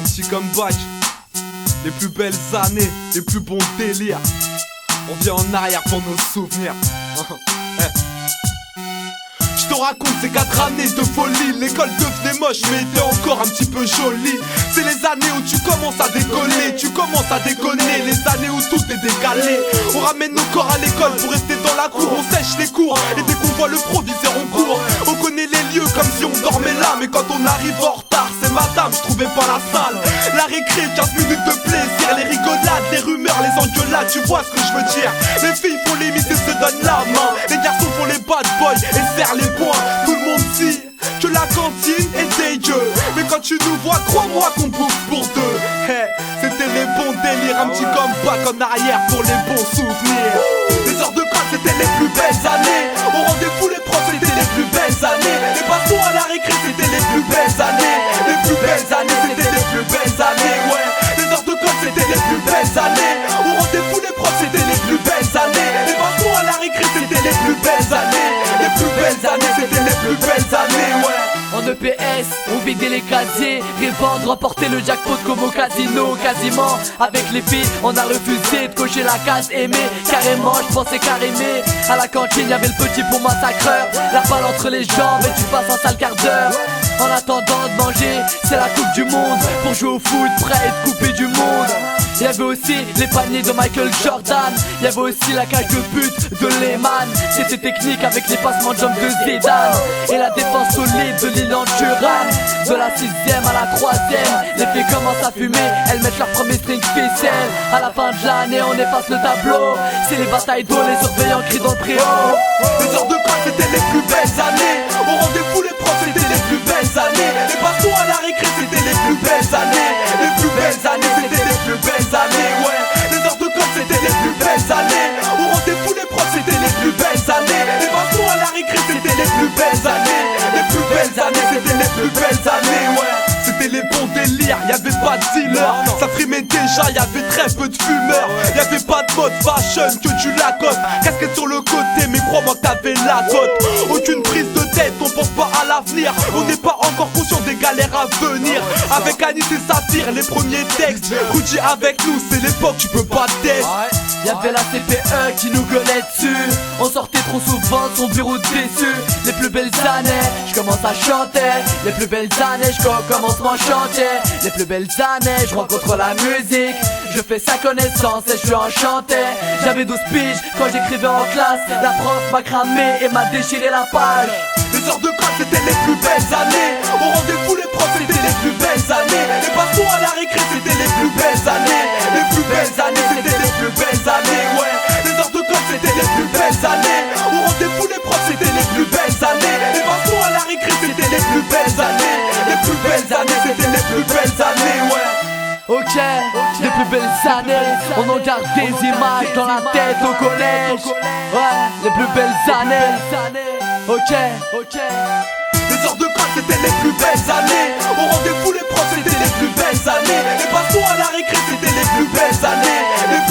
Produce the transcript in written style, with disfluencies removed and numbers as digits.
Un petit comeback. Les plus belles années, les plus bons délires. On vient en arrière pour nos souvenirs. Je te raconte ces 4 années de folie. L'école devenait moche mais était encore un petit peu jolie. C'est les années où tu commences à décoller, tu commences à déconner. Les années où tout est décalé. On ramène nos corps à l'école pour rester dans la cour. On sèche les cours et dès qu'on voit le proviseur on court. On connaît les lieux comme si on dormait là. Mais quand on arrive en retard c'est madame, je trouvais pas la salle. La récré, 15 minutes de plaisir. Les rigolades, les rumeurs, les engueulades. Tu vois ce que je veux dire. Les filles font les miss et se donnent la main. Les garçons font les bad boys et serrent les poings. Tout le monde dit que la cantine est dégueu. Mais quand tu nous vois, crois-moi qu'on bouffe pour deux. Hey, c'était les bons délires. Un petit comeback en arrière pour les bons souvenirs. Les heures de classe c'était les plus belles années. Au rendez-vous les profs c'était les plus belles années. Les bastons à la récré c'était les plus belles années. Les plus belles années c'était les plus belles années. Ouais, les heures de classe c'était les plus belles années. Au rendez-vous les profs c'était les plus belles années. Les bastons à la récré c'était les plus belles années. Les plus belles années c'était les plus belles années. Ouais. En EPS, on vidait les casiers, revendre, remporter le jackpot comme au casino. Quasiment, avec les filles, on a refusé de cocher la case aimée. Carrément, je pensais qu'arrimer à la cantine, y'avait le petit pour massacreur. La balle entre les jambes et tu passes un sale quart d'heure. En attendant de manger, c'est la coupe du monde. Pour jouer au foot, prêt à être coupé du monde. Y'avait aussi les paniers de Michael Jordan. Y'avait aussi la cage de but de Lehman. C'était technique avec les passements de jambes de Zidane. Et la défense solide de Lilian Thuram. De la 6ème à la 3ème, les filles commencent à fumer. Elles mettent leur premier string ficelle. À la fin de l'année on efface le tableau. C'est les batailles d'eau, les surveillants crient dans le préau. Les heures de classe c'était les plus belles années. Au rendez-vous les profs c'était les plus belles années. Les bastons à la récré c'était les plus belles années. Les plus belles années c'était les plus belles années. Ouais, les heures de classe c'était les plus belles années. Au rendez-vous les profs c'était les plus belles années. Les bastons à la récré c'était les plus belles années. Les plus belles années c'était les plus belles années. Ouais, c'était les bons délires, y'avait pas de dealer. Ça frimait déjà, y'avait très peu de fumeurs. Y'avait pas de mode fashion que tu la cotes. Casquette sur le côté, mais crois-moi que t'avais la cote. Aucune prise de tête, on pense pas à l'avenir. On n'est pas encore conscient des galères à venir. Avec Anis et Saphir, les premiers textes. Rudy avec nous, c'est l'époque, tu peux pas tester. Y'avait la CPE qui nous gueulait dessus. On sortait trop souvent de son bureau déçu. Les plus belles années, je commence à chanter. Les plus belles années, je commence mon chantier. Les plus belles années, je rencontre la musique. Je fais sa connaissance et je suis enchanté. J'avais 12 piges quand j'écrivais en classe. La prof m'a cramé et m'a déchiré la page. Les heures de classe c'était les plus belles années. Au rendez-vous les profs c'était les plus belles années. Les bastons à la récré c'était les plus belles années. Les plus belles années c'était les plus belles années. Ouais, les heures de classe c'était les plus belles années. Au rendez-vous les profs c'était les plus belles années. Les bastons à la récré c'était les plus belles années. Les plus belles années c'était les plus belles années. Ouais. Ok, les plus belles années, on en garde des images dans la tête au collège. Ouais, les plus belles années. Ok. Les heures de classe c'était les plus belles années. Au rendez-vous les profs c'était les plus belles années. Les bastons à la récré c'était les plus belles années. Les